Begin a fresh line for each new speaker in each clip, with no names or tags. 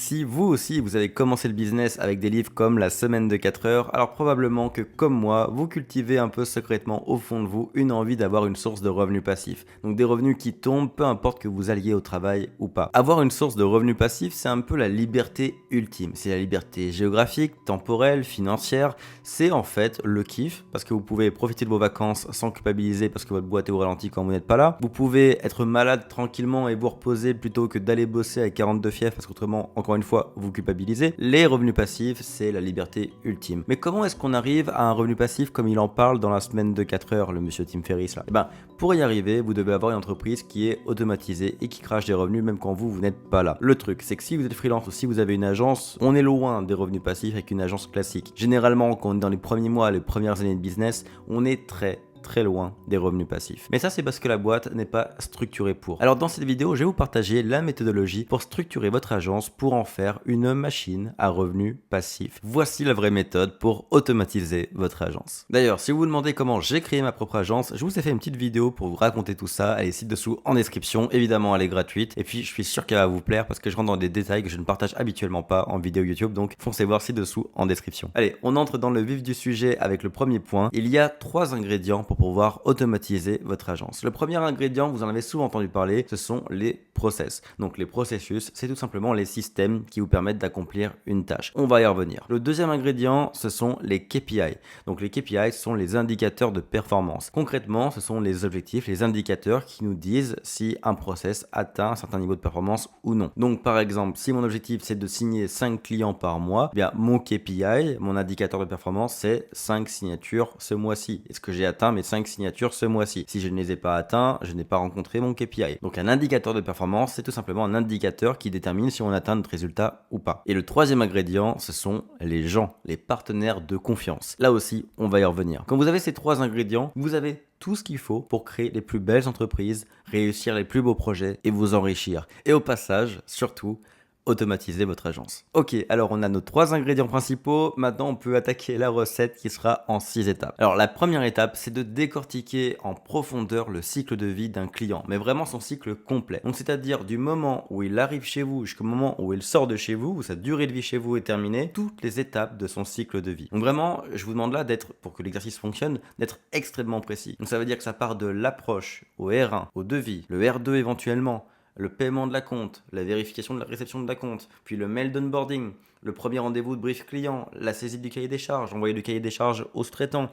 Si vous aussi vous avez commencé le business avec des livres comme La semaine de 4 heures, alors probablement que comme moi, vous cultivez un peu secrètement au fond de vous une envie d'avoir une source de revenus passifs. Donc des revenus qui tombent, peu importe que vous alliez au travail ou pas. Avoir une source de revenus passifs, c'est un peu la liberté ultime. C'est la liberté géographique, temporelle, financière. C'est en fait le kiff parce que vous pouvez profiter de vos vacances sans culpabiliser parce que votre boîte est au ralenti quand vous n'êtes pas là. Vous pouvez être malade tranquillement et vous reposer plutôt que d'aller bosser avec 42 fièvres parce qu'autrement, encore une fois, vous culpabilisez. Les revenus passifs, c'est la liberté ultime. Mais comment est-ce qu'on arrive à un revenu passif comme il en parle dans La semaine de 4 heures, le monsieur Tim Ferriss là? Eh ben, pour y arriver, vous devez avoir une entreprise qui est automatisée et qui crache des revenus même quand vous n'êtes pas là. Le truc, c'est que si vous êtes freelance ou si vous avez une agence, on est loin des revenus passifs avec une agence classique. Généralement, quand on est dans les premiers mois, les premières années de business, on est très loin des revenus passifs. Mais ça, c'est parce que la boîte n'est pas structurée pour. Alors dans cette vidéo, je vais vous partager la méthodologie pour structurer votre agence pour en faire une machine à revenus passifs. Voici la vraie méthode pour automatiser votre agence. D'ailleurs, si vous vous demandez comment j'ai créé ma propre agence, je vous ai fait une petite vidéo pour vous raconter tout ça. Elle est ci-dessous en description. Évidemment, elle est gratuite. Et puis, je suis sûr qu'elle va vous plaire parce que je rentre dans des détails que je ne partage habituellement pas en vidéo YouTube. Donc, foncez voir ci-dessous en description. Allez, on entre dans le vif du sujet avec le premier point. Il y a 3 ingrédients pour pouvoir automatiser votre agence. Le premier ingrédient, vous en avez souvent entendu parler, ce sont les process. Donc les processus, c'est tout simplement les systèmes qui vous permettent d'accomplir une tâche. On va y revenir. Le deuxième ingrédient, ce sont les KPI. Donc les KPI sont les indicateurs de performance. Concrètement, ce sont les objectifs, les indicateurs qui nous disent si un process atteint un certain niveau de performance ou non. Donc par exemple, si mon objectif c'est de signer 5 clients par mois, eh bien mon KPI, mon indicateur de performance, c'est 5 signatures ce mois-ci. Est-ce que j'ai atteint mes 5 signatures ce mois-ci? Si je ne les ai pas atteints, je n'ai pas rencontré mon KPI. Donc un indicateur de performance, c'est tout simplement un indicateur qui détermine si on atteint notre résultat ou pas. Et le troisième ingrédient, ce sont les gens, les partenaires de confiance. Là aussi, on va y revenir. Quand vous avez ces 3 ingrédients, vous avez tout ce qu'il faut pour créer les plus belles entreprises, réussir les plus beaux projets et vous enrichir. Et au passage, surtout, automatiser votre agence. Ok, alors on a nos 3 ingrédients principaux. Maintenant, on peut attaquer la recette qui sera en 6 étapes. Alors la première étape, c'est de décortiquer en profondeur le cycle de vie d'un client, mais vraiment son cycle complet. Donc c'est-à-dire du moment où il arrive chez vous jusqu'au moment où il sort de chez vous, où sa durée de vie chez vous est terminée, toutes les étapes de son cycle de vie. Donc vraiment, je vous demande là d'être, pour que l'exercice fonctionne, d'être extrêmement précis. Donc ça veut dire que ça part de l'approche au R1, au devis, le R2 éventuellement, le paiement de la compte, la vérification de la réception de la compte, puis le mail d'onboarding, le premier rendez-vous de brief client, la saisie du cahier des charges, envoyer du cahier des charges au sous-traitant,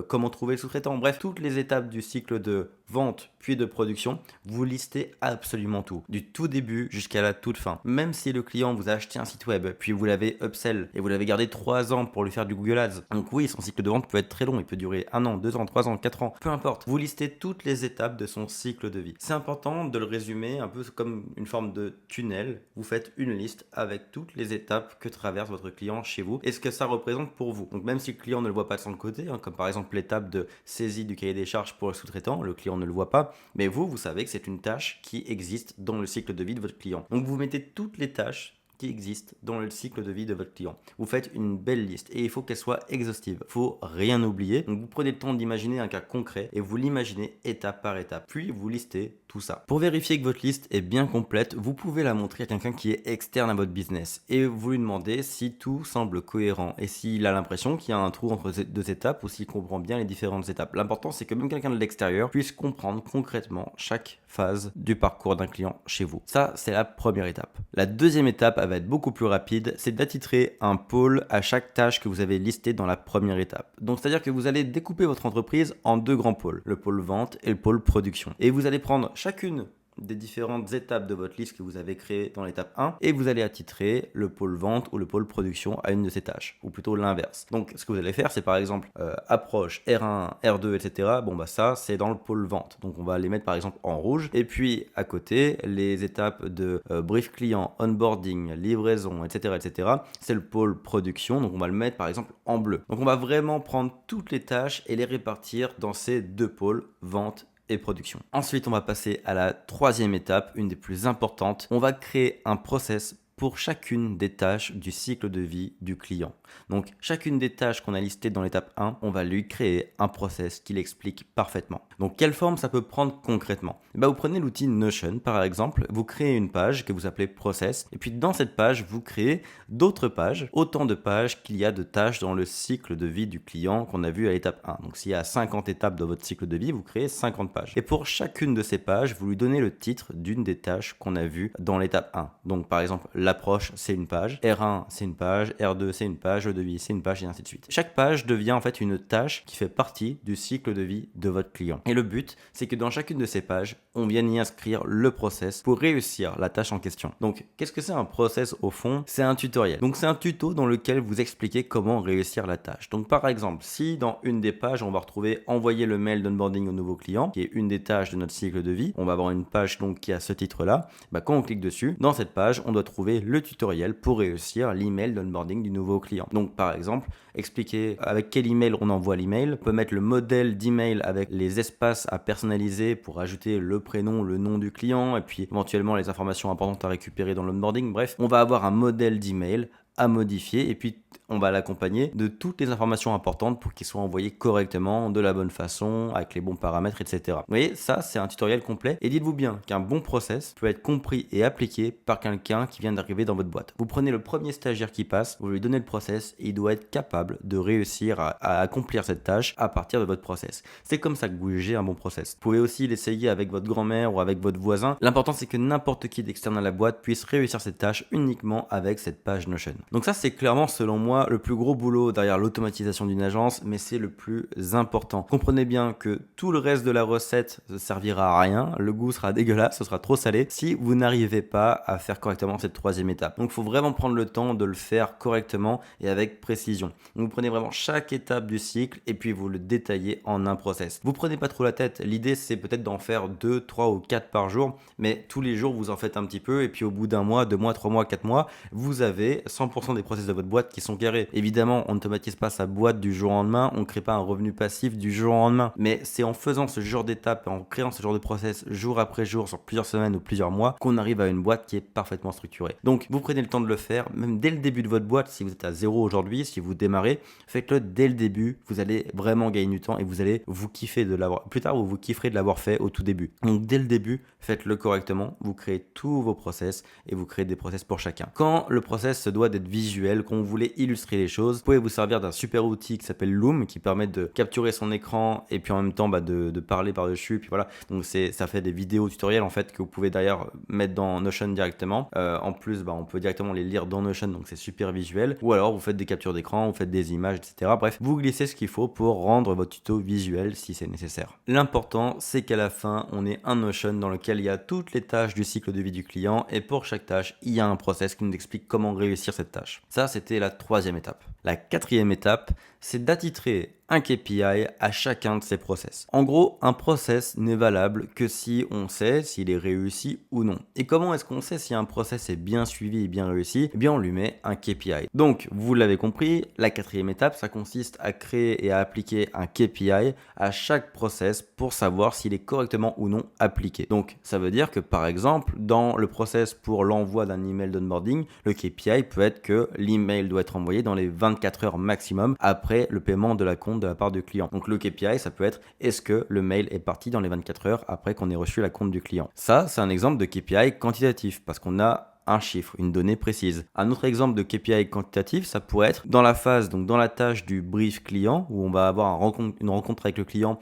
comment trouver le sous-traitant, bref, toutes les étapes du cycle de vente puis de production, vous listez absolument tout, du tout début jusqu'à la toute fin. Même si le client vous a acheté un site web, puis vous l'avez upsell et vous l'avez gardé 3 ans pour lui faire du Google Ads. Donc oui, son cycle de vente peut être très long, il peut durer 1 an, 2 ans, 3 ans, 4 ans, peu importe. Vous listez toutes les étapes de son cycle de vie. C'est important de le résumer un peu comme une forme de tunnel. Vous faites une liste avec toutes les étapes que traverse votre client chez vous et ce que ça représente pour vous. Donc même si le client ne le voit pas de son côté, comme par exemple l'étape de saisie du cahier des charges pour le sous-traitant, le client ne le voit pas, mais vous savez que c'est une tâche qui existe dans le cycle de vie de votre client. Donc vous mettez toutes les tâches qui existent dans le cycle de vie de votre client. Vous faites une belle liste et il faut qu'elle soit exhaustive. Il faut rien oublier. Donc vous prenez le temps d'imaginer un cas concret et vous l'imaginez étape par étape. Puis vous listez tout ça. Pour vérifier que votre liste est bien complète, vous pouvez la montrer à quelqu'un qui est externe à votre business et vous lui demandez si tout semble cohérent et s'il a l'impression qu'il y a un trou entre ces 2 étapes ou s'il comprend bien les différentes étapes. L'important, c'est que même quelqu'un de l'extérieur puisse comprendre concrètement chaque phase du parcours d'un client chez vous. Ça, c'est la première étape. La deuxième étape, elle va être beaucoup plus rapide, c'est d'attitrer un pôle à chaque tâche que vous avez listée dans la première étape. Donc, c'est-à-dire que vous allez découper votre entreprise en 2 grands pôles, le pôle vente et le pôle production. Et vous allez prendre chacune des différentes étapes de votre liste que vous avez créées dans l'étape 1 et vous allez attitrer le pôle vente ou le pôle production à une de ces tâches, ou plutôt l'inverse. Donc ce que vous allez faire, c'est par exemple approche R1, R2, etc. Bon bah ça c'est dans le pôle vente, donc on va les mettre par exemple en rouge et puis à côté les étapes de brief client, onboarding, livraison, etc. c'est le pôle production, donc on va le mettre par exemple en bleu. Donc on va vraiment prendre toutes les tâches et les répartir dans ces 2 pôles, vente et production. Ensuite, on va passer à la 3e étape, une des plus importantes. On va créer un process pour chacune des tâches du cycle de vie du client. Donc, chacune des tâches qu'on a listées dans l'étape 1, on va lui créer un process qui l'explique parfaitement. Donc quelle forme ça peut prendre concrètement? Vous prenez l'outil Notion par exemple, vous créez une page que vous appelez Process, et puis dans cette page, vous créez d'autres pages, autant de pages qu'il y a de tâches dans le cycle de vie du client qu'on a vu à l'étape 1. Donc s'il y a 50 étapes dans votre cycle de vie, vous créez 50 pages. Et pour chacune de ces pages, vous lui donnez le titre d'une des tâches qu'on a vues dans l'étape 1. Donc par exemple, l'approche, c'est une page, R1, c'est une page, R2, c'est une page, le devis, c'est une page, et ainsi de suite. Chaque page devient en fait une tâche qui fait partie du cycle de vie de votre client. Et le but, c'est que dans chacune de ces pages, on vienne y inscrire le process pour réussir la tâche en question. Donc, qu'est-ce que c'est un process au fond? C'est un tutoriel. Donc, c'est un tuto dans lequel vous expliquez comment réussir la tâche. Donc, par exemple, si dans une des pages, on va retrouver envoyer le mail d'onboarding au nouveau client, qui est une des tâches de notre cycle de vie, on va avoir une page donc qui a ce titre-là. Quand on clique dessus, dans cette page, on doit trouver le tutoriel pour réussir l'email d'onboarding du nouveau client. Donc, par exemple, expliquer avec quel email on envoie l'email. On peut mettre le modèle d'email avec les espaces à personnaliser pour ajouter le prénom, le nom du client et puis éventuellement les informations importantes à récupérer dans l'onboarding. Bref, on va avoir un modèle d'email à modifier et puis on va l'accompagner de toutes les informations importantes pour qu'il soit envoyé correctement, de la bonne façon, avec les bons paramètres, etc. Vous voyez, ça c'est un tutoriel complet et dites-vous bien qu'un bon process peut être compris et appliqué par quelqu'un qui vient d'arriver dans votre boîte. Vous prenez le premier stagiaire qui passe, vous lui donnez le process et il doit être capable de réussir à accomplir cette tâche à partir de votre process. C'est comme ça que vous jugez un bon process. Vous pouvez aussi l'essayer avec votre grand-mère ou avec votre voisin. L'important c'est que n'importe qui d'externe à la boîte puisse réussir cette tâche uniquement avec cette page Notion. Donc ça c'est clairement selon moi le plus gros boulot derrière l'automatisation d'une agence, mais c'est le plus important. Comprenez bien que tout le reste de la recette ne servira à rien, le goût sera dégueulasse, ce sera trop salé si vous n'arrivez pas à faire correctement cette troisième étape. Donc il faut vraiment prendre le temps de le faire correctement et avec précision. Donc, vous prenez vraiment chaque étape du cycle et puis vous le détaillez en un process. Vous prenez pas trop la tête, l'idée c'est peut-être d'en faire 2, 3 ou 4 par jour, mais tous les jours vous en faites un petit peu et puis au bout d'un mois, 2 mois, 3 mois, 4 mois, vous avez 100% des process de votre boîte qui sont carrés. Évidemment, on n'automatise pas sa boîte du jour au lendemain, on ne crée pas un revenu passif du jour au lendemain, mais c'est en faisant ce genre d'étapes et en créant ce genre de process jour après jour sur plusieurs semaines ou plusieurs mois qu'on arrive à une boîte qui est parfaitement structurée. Donc vous prenez le temps de le faire, même dès le début de votre boîte, si vous êtes à 0 aujourd'hui, si vous démarrez, faites-le dès le début, vous allez vraiment gagner du temps et vous allez vous kiffer de l'avoir, plus tard vous vous kifferez de l'avoir fait au tout début. Donc dès le début, faites-le correctement, vous créez tous vos process et vous créez des process pour chacun. Quand le process se doit d'être visuel, quand vous voulez illustrer les choses, vous pouvez vous servir d'un super outil qui s'appelle Loom qui permet de capturer son écran et puis en même temps de parler par-dessus, puis voilà. Donc ça fait des vidéos tutoriels en fait que vous pouvez d'ailleurs mettre dans Notion directement. En plus, on peut directement les lire dans Notion, donc c'est super visuel. Ou alors vous faites des captures d'écran, vous faites des images, etc. Bref, vous glissez ce qu'il faut pour rendre votre tuto visuel si c'est nécessaire. L'important, c'est qu'à la fin, on ait un Notion dans lequel il y a toutes les tâches du cycle de vie du client et pour chaque tâche, il y a un process qui nous explique comment réussir cette tâche. Ça, c'était la troisième étape. La quatrième étape, c'est d'attitrer un KPI à chacun de ces process. En gros, un process n'est valable que si on sait s'il est réussi ou non. Et comment est-ce qu'on sait si un process est bien suivi et bien réussi? Eh bien, on lui met un KPI. Donc, vous l'avez compris, la quatrième étape, ça consiste à créer et à appliquer un KPI à chaque process pour savoir s'il est correctement ou non appliqué. Donc, ça veut dire que, par exemple, dans le process pour l'envoi d'un email d'onboarding, le KPI peut être que l'email doit être envoyé dans les 24 heures maximum après le paiement de la compte de la part du client. Donc le KPI, ça peut être est-ce que le mail est parti dans les 24 heures après qu'on ait reçu la compte du client. Ça, c'est un exemple de KPI quantitatif parce qu'on a un chiffre, une donnée précise. Un autre exemple de KPI quantitatif, ça pourrait être dans la phase, donc dans la tâche du brief client, où on va avoir une rencontre avec le client,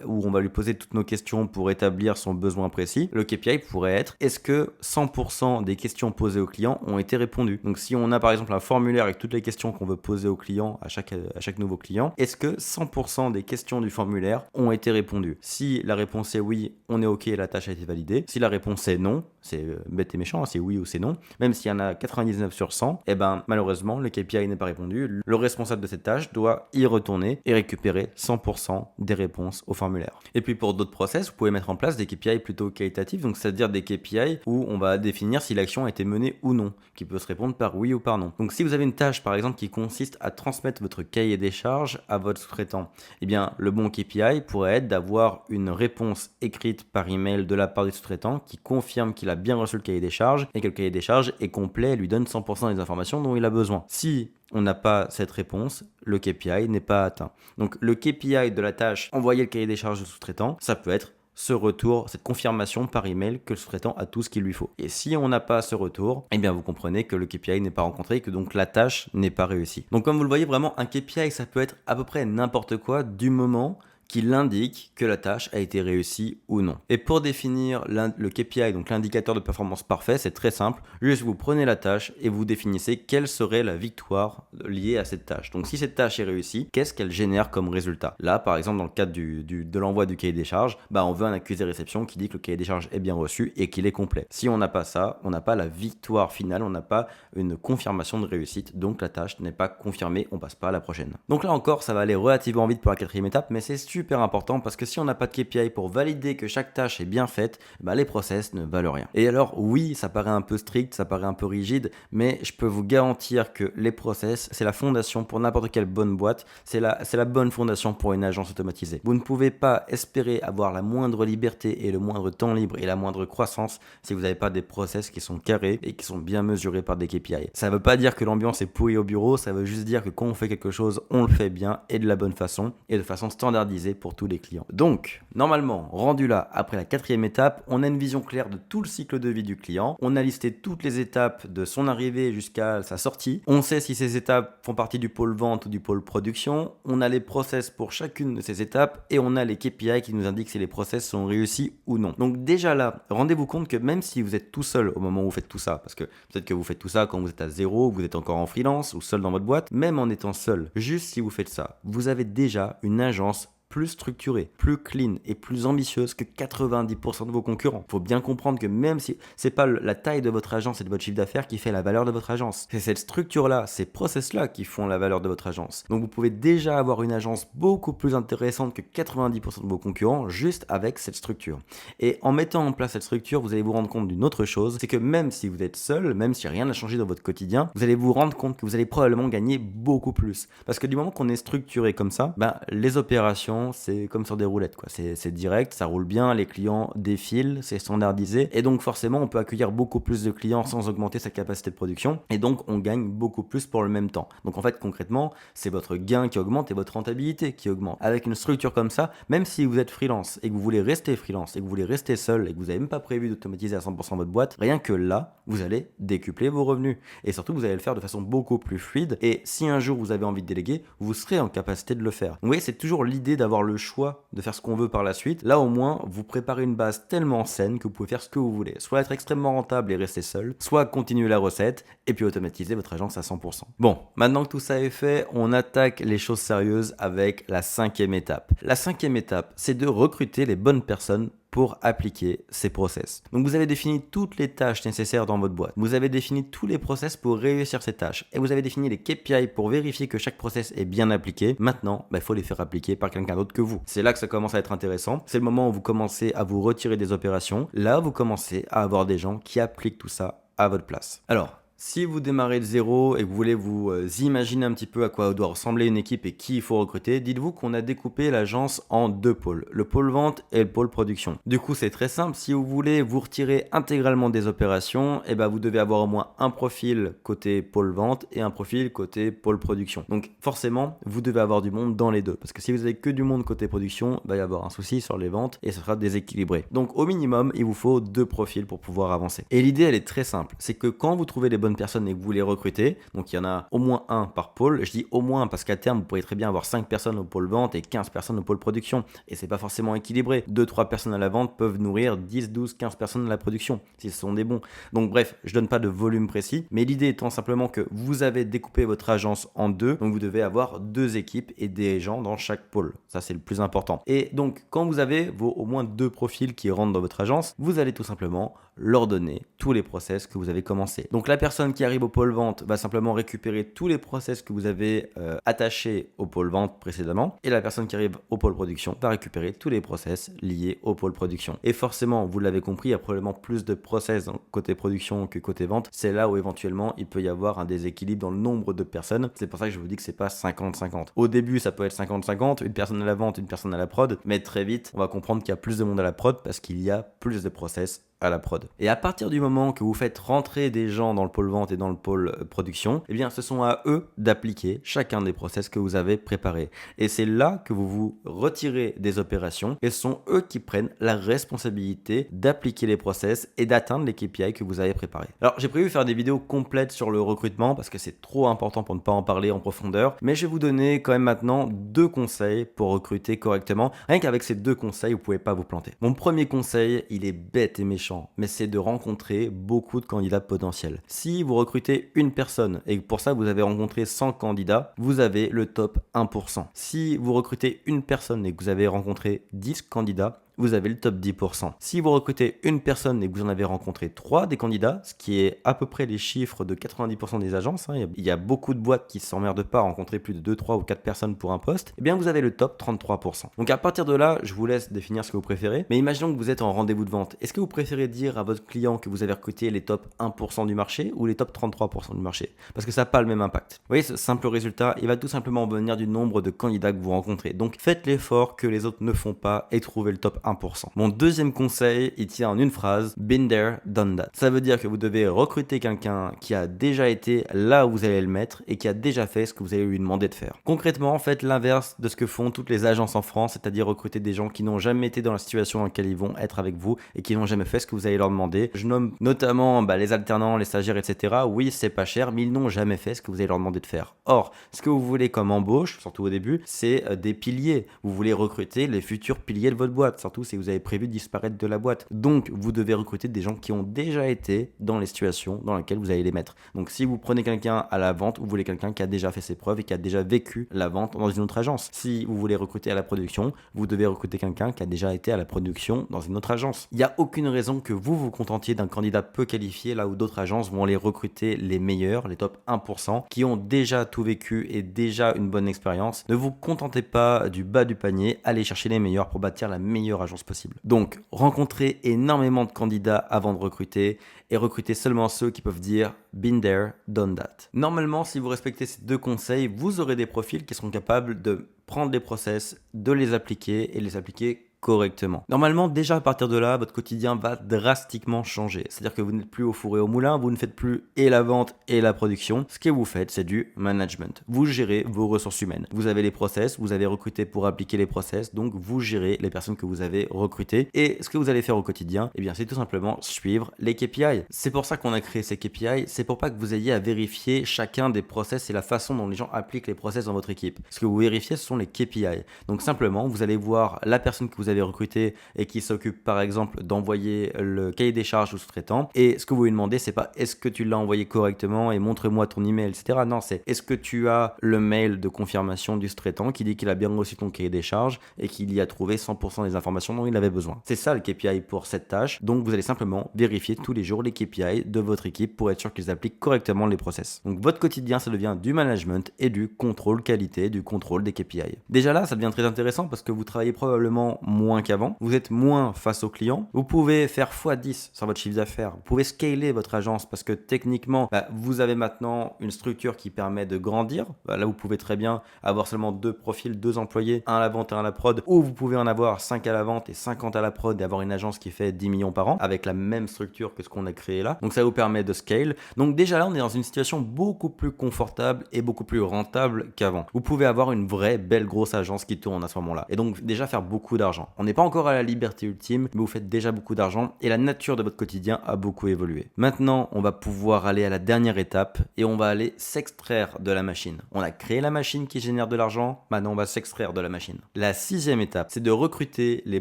où on va lui poser toutes nos questions pour établir son besoin précis. Le KPI pourrait être, est-ce que 100% des questions posées au client ont été répondues? Donc si on a par exemple un formulaire avec toutes les questions qu'on veut poser au client, à chaque nouveau client, est-ce que 100% des questions du formulaire ont été répondues? Si la réponse est oui, on est OK, la tâche a été validée. Si la réponse est non, c'est bête et méchant, c'est oui ou c'est non, même s'il y en a 99 sur 100, malheureusement, le KPI n'est pas répondu. Le responsable de cette tâche doit y retourner et récupérer 100% des réponses au formulaire. Et puis pour d'autres process, vous pouvez mettre en place des KPI plutôt qualitatifs, donc c'est-à-dire des KPI où on va définir si l'action a été menée ou non, qui peut se répondre par oui ou par non. Donc si vous avez une tâche par exemple qui consiste à transmettre votre cahier des charges à votre sous-traitant, le bon KPI pourrait être d'avoir une réponse écrite par email de la part du sous-traitant qui confirme qu'il a bien reçu le cahier des charges et que le cahier des charges est complet et lui donne 100% des informations dont il a besoin. Si on n'a pas cette réponse, le KPI n'est pas atteint. Donc le KPI de la tâche envoyer le cahier des charges au sous-traitant, ça peut être ce retour, cette confirmation par email que le sous-traitant a tout ce qu'il lui faut. Et si on n'a pas ce retour, eh bien vous comprenez que le KPI n'est pas rencontré et que donc la tâche n'est pas réussie. Donc comme vous le voyez, vraiment un KPI, ça peut être à peu près n'importe quoi du moment qu'il indique que la tâche a été réussie ou non. Et pour définir le KPI, donc l'indicateur de performance parfait, c'est très simple. Juste vous prenez la tâche et vous définissez quelle serait la victoire liée à cette tâche. Donc si cette tâche est réussie, qu'est-ce qu'elle génère comme résultat? Là, par exemple, dans le cadre de l'envoi du cahier des charges, on veut un accusé réception qui dit que le cahier des charges est bien reçu et qu'il est complet. Si on n'a pas ça, on n'a pas la victoire finale, on n'a pas une confirmation de réussite, donc la tâche n'est pas confirmée, on passe pas à la prochaine. Donc là encore, ça va aller relativement vite pour la quatrième étape, mais c'est super important parce que si on n'a pas de KPI pour valider que chaque tâche est bien faite, les process ne valent rien. Et alors oui, ça paraît un peu strict, ça paraît un peu rigide, mais je peux vous garantir que les process, c'est la fondation pour n'importe quelle bonne boîte, c'est la bonne fondation pour une agence automatisée. Vous ne pouvez pas espérer avoir la moindre liberté et le moindre temps libre et la moindre croissance si vous n'avez pas des process qui sont carrés et qui sont bien mesurés par des KPI. Ça ne veut pas dire que l'ambiance est pourrie au bureau, ça veut juste dire que quand on fait quelque chose, on le fait bien et de la bonne façon et de façon standardisée pour tous les clients. Donc, normalement, rendu là, après la quatrième étape, on a une vision claire de tout le cycle de vie du client, on a listé toutes les étapes de son arrivée jusqu'à sa sortie, on sait si ces étapes font partie du pôle vente ou du pôle production, on a les process pour chacune de ces étapes et on a les KPI qui nous indiquent si les process sont réussis ou non. Donc déjà là, rendez-vous compte que même si vous êtes tout seul au moment où vous faites tout ça, parce que peut-être que vous faites tout ça quand vous êtes à zéro, vous êtes encore en freelance ou seul dans votre boîte, même en étant seul, juste si vous faites ça, vous avez déjà une agence plus structurée, plus clean et plus ambitieuse que 90% de vos concurrents. Il faut bien comprendre que même si c'est pas la taille de votre agence et de votre chiffre d'affaires qui fait la valeur de votre agence, c'est cette structure-là, ces process-là qui font la valeur de votre agence. Donc vous pouvez déjà avoir une agence beaucoup plus intéressante que 90% de vos concurrents juste avec cette structure. Et en mettant en place cette structure, vous allez vous rendre compte d'une autre chose, c'est que même si vous êtes seul, même si rien n'a changé dans votre quotidien, vous allez vous rendre compte que vous allez probablement gagner beaucoup plus. Parce que du moment qu'on est structuré comme ça, les opérations, c'est comme sur des roulettes, quoi. C'est direct, ça roule bien, les clients défilent, c'est standardisé et donc forcément on peut accueillir beaucoup plus de clients sans augmenter sa capacité de production et donc on gagne beaucoup plus pour le même temps. Donc en fait concrètement c'est votre gain qui augmente et votre rentabilité qui augmente. Avec une structure comme ça, même si vous êtes freelance et que vous voulez rester freelance et que vous voulez rester seul et que vous n'avez même pas prévu d'automatiser à 100% votre boîte, rien que là vous allez décupler vos revenus et surtout vous allez le faire de façon beaucoup plus fluide et si un jour vous avez envie de déléguer, vous serez en capacité de le faire. Donc, vous voyez, c'est toujours l'idée d'avoir le choix de faire ce qu'on veut par la suite. Là au moins vous préparez une base tellement saine que vous pouvez faire ce que vous voulez, soit être extrêmement rentable et rester seul, soit continuer la recette et puis automatiser votre agence à 100%. Bon, maintenant que tout ça est fait, on attaque les choses sérieuses avec la cinquième étape. La cinquième étape, c'est de recruter les bonnes personnes pour appliquer ces process. Donc vous avez défini toutes les tâches nécessaires dans votre boîte. Vous avez défini tous les process pour réussir ces tâches. Et vous avez défini les KPI pour vérifier que chaque process est bien appliqué. Maintenant, il faut les faire appliquer par quelqu'un d'autre que vous. C'est là que ça commence à être intéressant. C'est le moment où vous commencez à vous retirer des opérations. Là, vous commencez à avoir des gens qui appliquent tout ça à votre place. Alors, si vous démarrez de zéro et que vous voulez vous imaginer un petit peu à quoi doit ressembler une équipe et qui il faut recruter, dites-vous qu'on a découpé l'agence en deux pôles, le pôle vente et le pôle production. Du coup, c'est très simple, si vous voulez vous retirer intégralement des opérations, vous devez avoir au moins un profil côté pôle vente et un profil côté pôle production. Donc forcément, vous devez avoir du monde dans les deux, parce que si vous avez que du monde côté production, il va y avoir un souci sur les ventes et ça sera déséquilibré. Donc au minimum, il vous faut deux profils pour pouvoir avancer. Et l'idée, elle est très simple, c'est que quand vous trouvez les bonnes personnes et que vous les recrutez, donc il y en a au moins un par pôle, je dis au moins parce qu'à terme vous pourriez très bien avoir 5 personnes au pôle vente et 15 personnes au pôle production et c'est pas forcément équilibré, 2-3 personnes à la vente peuvent nourrir 10, 12, 15 personnes à la production si ce sont des bons. Donc bref, je donne pas de volume précis, mais l'idée étant simplement que vous avez découpé votre agence en deux, donc vous devez avoir deux équipes et des gens dans chaque pôle, ça c'est le plus important. Et donc quand vous avez au moins deux profils qui rentrent dans votre agence, vous allez tout simplement leur donner tous les process que vous avez commencé. Donc la personne qui arrive au pôle vente va simplement récupérer tous les process que vous avez attachés au pôle vente précédemment et la personne qui arrive au pôle production va récupérer tous les process liés au pôle production. Et forcément, vous l'avez compris, il y a probablement plus de process côté production que côté vente. C'est là où éventuellement il peut y avoir un déséquilibre dans le nombre de personnes. C'est pour ça que je vous dis que c'est pas 50-50. Au début, ça peut être 50-50, une personne à la vente, une personne à la prod, mais très vite, on va comprendre qu'il y a plus de monde à la prod parce qu'il y a plus de process à la prod. Et à partir du moment que vous faites rentrer des gens dans le pôle vente et dans le pôle production, eh bien ce sont à eux d'appliquer chacun des process que vous avez préparés. Et c'est là que vous vous retirez des opérations et ce sont eux qui prennent la responsabilité d'appliquer les process et d'atteindre les KPI que vous avez préparés. Alors j'ai prévu faire des vidéos complètes sur le recrutement parce que c'est trop important pour ne pas en parler en profondeur, mais je vais vous donner quand même maintenant 2 conseils pour recruter correctement. Rien qu'avec ces 2 conseils, vous pouvez pas vous planter. Mon premier conseil, il est bête et méchant, mais c'est de rencontrer beaucoup de candidats potentiels. Si vous recrutez une personne et que pour ça vous avez rencontré 100 candidats, vous avez le top 1%. Si vous recrutez une personne et que vous avez rencontré 10 candidats, vous avez le top 10%. Si vous recrutez une personne et que vous en avez rencontré 3 des candidats, ce qui est à peu près les chiffres de 90% des agences, il y a beaucoup de boîtes qui ne s'emmerdent pas à rencontrer plus de 2, 3 ou 4 personnes pour un poste, eh bien vous avez le top 33%. Donc à partir de là, je vous laisse définir ce que vous préférez, mais imaginons que vous êtes en rendez-vous de vente. Est-ce que vous préférez dire à votre client que vous avez recruté les top 1% du marché ou les top 33% du marché? Parce que ça n'a pas le même impact. Vous voyez, ce simple résultat, il va tout simplement venir du nombre de candidats que vous rencontrez. Donc faites l'effort que les autres ne font pas et trouvez le top 1%. Mon deuxième conseil, il tient en une phrase, been there, done that. Ça veut dire que vous devez recruter quelqu'un qui a déjà été là où vous allez le mettre et qui a déjà fait ce que vous allez lui demander de faire. Concrètement, faites l'inverse de ce que font toutes les agences en France, c'est-à-dire recruter des gens qui n'ont jamais été dans la situation dans laquelle ils vont être avec vous et qui n'ont jamais fait ce que vous allez leur demander. Je nomme notamment les alternants, les stagiaires, etc. Oui, c'est pas cher, mais ils n'ont jamais fait ce que vous allez leur demander de faire. Or, ce que vous voulez comme embauche, surtout au début, c'est des piliers. Vous voulez recruter les futurs piliers de votre boîte, surtout si vous avez prévu de disparaître de la boîte. Donc, vous devez recruter des gens qui ont déjà été dans les situations dans lesquelles vous allez les mettre. Donc, si vous prenez quelqu'un à la vente, vous voulez quelqu'un qui a déjà fait ses preuves et qui a déjà vécu la vente dans une autre agence. Si vous voulez recruter à la production, vous devez recruter quelqu'un qui a déjà été à la production dans une autre agence. Il n'y a aucune raison que vous vous contentiez d'un candidat peu qualifié là où d'autres agences vont aller recruter les meilleurs, les top 1%, qui ont déjà tout vécu et déjà une bonne expérience. Ne vous contentez pas du bas du panier, allez chercher les meilleurs pour bâtir la meilleure agence possible. Donc, rencontrez énormément de candidats avant de recruter et recrutez seulement ceux qui peuvent dire been there, done that. Normalement, si vous respectez ces 2 conseils, vous aurez des profils qui seront capables de prendre les process, de les appliquer et les appliquer correctement. Normalement, déjà à partir de là, votre quotidien va drastiquement changer. C'est-à-dire que vous n'êtes plus au four et au moulin, vous ne faites plus et la vente et la production. Ce que vous faites, c'est du management. Vous gérez vos ressources humaines. Vous avez les process, vous avez recruté pour appliquer les process, donc vous gérez les personnes que vous avez recrutées. Et ce que vous allez faire au quotidien, eh bien, c'est tout simplement suivre les KPI. C'est pour ça qu'on a créé ces KPI, c'est pour pas que vous ayez à vérifier chacun des process et la façon dont les gens appliquent les process dans votre équipe. Ce que vous vérifiez, ce sont les KPI. Donc simplement, vous allez voir la personne que vous avez recruté et qui s'occupe par exemple d'envoyer le cahier des charges au sous-traitant, et ce que vous lui demandez, c'est pas est-ce que tu l'as envoyé correctement et montre-moi ton email, etc. Non, c'est est-ce que tu as le mail de confirmation du sous-traitant qui dit qu'il a bien reçu ton cahier des charges et qu'il y a trouvé 100% des informations dont il avait besoin. C'est ça le KPI pour cette tâche. Donc vous allez simplement vérifier tous les jours les KPI de votre équipe pour être sûr qu'ils appliquent correctement les process. Donc votre quotidien, ça devient du management et du contrôle qualité, du contrôle des KPI. Déjà là, ça devient très intéressant parce que vous travaillez probablement moins qu'avant, vous êtes moins face aux clients, vous pouvez faire x10 sur votre chiffre d'affaires, vous pouvez scaler votre agence parce que techniquement, vous avez maintenant une structure qui permet de grandir. Là, vous pouvez très bien avoir seulement 2 profils, 2 employés, un à la vente et un à la prod, ou vous pouvez en avoir 5 à la vente et 50 à la prod et avoir une agence qui fait 10 millions par an avec la même structure que ce qu'on a créé là. Donc ça vous permet de scale. Donc déjà là, on est dans une situation beaucoup plus confortable et beaucoup plus rentable qu'avant. Vous pouvez avoir une vraie belle grosse agence qui tourne à ce moment-là et donc déjà faire beaucoup d'argent. On n'est pas encore à la liberté ultime, mais vous faites déjà beaucoup d'argent et la nature de votre quotidien a beaucoup évolué. Maintenant, on va pouvoir aller à la dernière étape et on va aller s'extraire de la machine. On a créé la machine qui génère de l'argent, maintenant on va s'extraire de la machine. La 6e étape, c'est de recruter les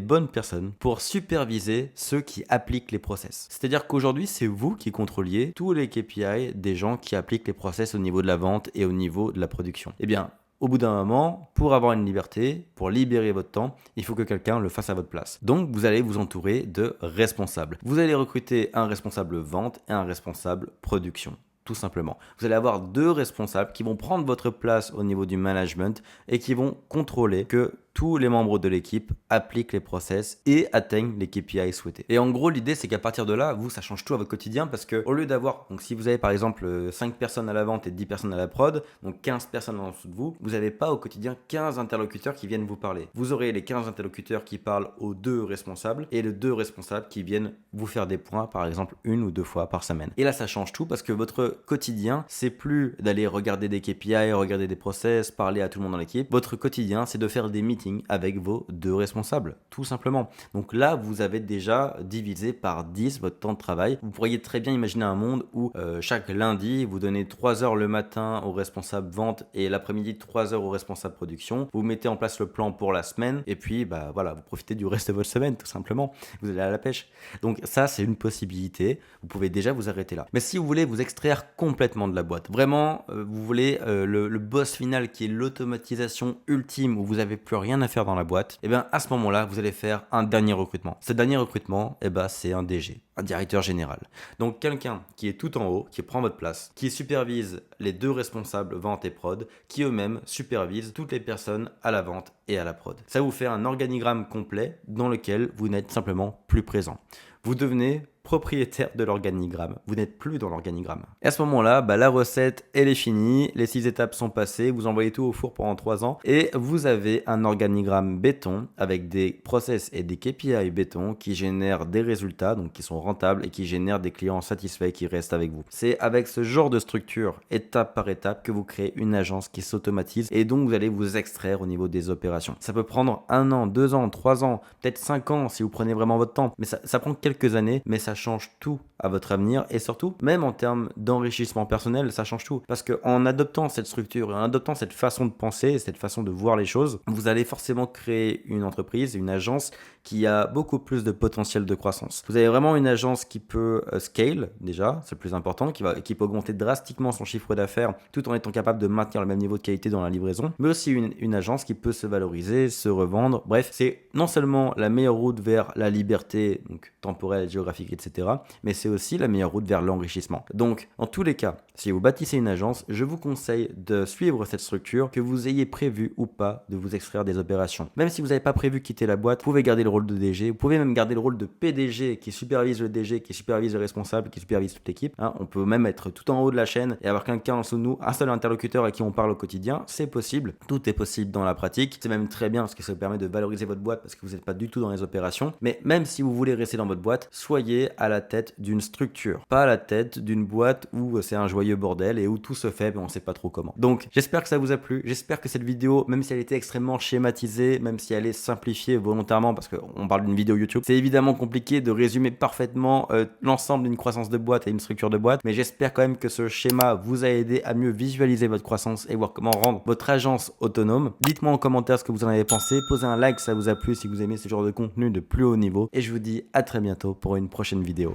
bonnes personnes pour superviser ceux qui appliquent les process. C'est-à-dire qu'aujourd'hui, c'est vous qui contrôliez tous les KPI des gens qui appliquent les process au niveau de la vente et au niveau de la production. Eh bien, au bout d'un moment, pour avoir une liberté, pour libérer votre temps, il faut que quelqu'un le fasse à votre place. Donc, vous allez vous entourer de responsables. Vous allez recruter un responsable vente et un responsable production. Tout simplement. Vous allez avoir 2 responsables qui vont prendre votre place au niveau du management et qui vont contrôler que tous les membres de l'équipe appliquent les process et atteignent les KPI souhaités. Et en gros, l'idée, c'est qu'à partir de là, vous, ça change tout à votre quotidien parce que au lieu d'avoir, donc si vous avez par exemple 5 personnes à la vente et 10 personnes à la prod, donc 15 personnes en dessous de vous, vous n'avez pas au quotidien 15 interlocuteurs qui viennent vous parler. Vous aurez les 15 interlocuteurs qui parlent aux 2 responsables et les 2 responsables qui viennent vous faire des points, par exemple 1 ou 2 fois par semaine. Et là, ça change tout parce que votre quotidien, c'est plus d'aller regarder des KPI, regarder des process, parler à tout le monde dans l'équipe. Votre quotidien, c'est de faire des meetings avec vos 2 responsables, tout simplement. Donc là, vous avez déjà divisé par 10 votre temps de travail. Vous pourriez très bien imaginer un monde où chaque lundi, vous donnez 3 heures le matin au responsable vente et l'après-midi 3 heures au responsable production. Vous mettez en place le plan pour la semaine et puis voilà, vous profitez du reste de votre semaine, tout simplement. Vous allez à la pêche. Donc ça, c'est une possibilité. Vous pouvez déjà vous arrêter là. Mais si vous voulez vous extraire complètement de la boîte, vraiment, vous voulez le boss final qui est l'automatisation ultime où vous n'avez plus rien à faire dans la boîte, et bien à ce moment-là, vous allez faire un dernier recrutement. Ce dernier recrutement, c'est un DG, un directeur général. Donc quelqu'un qui est tout en haut, qui prend votre place, qui supervise les 2 responsables vente et prod, qui eux-mêmes supervisent toutes les personnes à la vente et à la prod. Ça vous fait un organigramme complet dans lequel vous n'êtes simplement plus présent. Vous devenez propriétaire de l'organigramme. Vous n'êtes plus dans l'organigramme. Et à ce moment-là, la recette, elle est finie. Les 6 étapes sont passées. Vous envoyez tout au four pendant 3 ans. Et vous avez un organigramme béton avec des process et des KPI béton qui génèrent des résultats, donc qui sont rentables et qui génèrent des clients satisfaits qui restent avec vous. C'est avec ce genre de structure, étape par étape, que vous créez une agence qui s'automatise et donc vous allez vous extraire au niveau des opérations. Ça peut prendre 1 an, 2 ans, 3 ans, peut-être 5 ans si vous prenez vraiment votre temps. Mais ça prend quelques années, mais ça change tout à votre avenir et surtout, même en termes d'enrichissement personnel, ça change tout. Parce qu'en adoptant cette structure et en adoptant cette façon de penser, cette façon de voir les choses, vous allez forcément créer une entreprise, une agence qui a beaucoup plus de potentiel de croissance. Vous avez vraiment une agence qui peut scale, déjà, c'est le plus important, qui peut augmenter drastiquement son chiffre d'affaires tout en étant capable de maintenir le même niveau de qualité dans la livraison, mais aussi une agence qui peut se valoriser, se revendre. Bref, c'est non seulement la meilleure route vers la liberté, donc temporelle, géographique, etc., mais c'est aussi la meilleure route vers l'enrichissement. Donc, en tous les cas, si vous bâtissez une agence, je vous conseille de suivre cette structure, que vous ayez prévu ou pas de vous extraire des opérations. Même si vous n'avez pas prévu quitter la boîte, vous pouvez garder le rôle de DG, vous pouvez même garder le rôle de PDG qui supervise le DG, qui supervise le responsable, qui supervise toute l'équipe. On peut même être tout en haut de la chaîne et avoir quelqu'un en dessous de nous, un seul interlocuteur à qui on parle au quotidien. C'est possible, tout est possible dans la pratique. C'est même très bien parce que ça vous permet de valoriser votre boîte parce que vous n'êtes pas du tout dans les opérations. Mais même si vous voulez rester dans votre boîte, soyez à la tête d'une structure, pas à la tête d'une boîte où c'est un joyeux bordel et où tout se fait mais on sait pas trop comment. Donc j'espère que ça vous a plu, j'espère que cette vidéo, même si elle était extrêmement schématisée, même si elle est simplifiée volontairement parce qu'on parle d'une vidéo YouTube, c'est évidemment compliqué de résumer parfaitement l'ensemble d'une croissance de boîte et une structure de boîte, mais j'espère quand même que ce schéma vous a aidé à mieux visualiser votre croissance et voir comment rendre votre agence autonome. Dites-moi en commentaire ce que vous en avez pensé, posez un like si ça vous a plu, si vous aimez ce genre de contenu de plus haut niveau, et je vous dis à très bientôt pour une prochaine vidéo.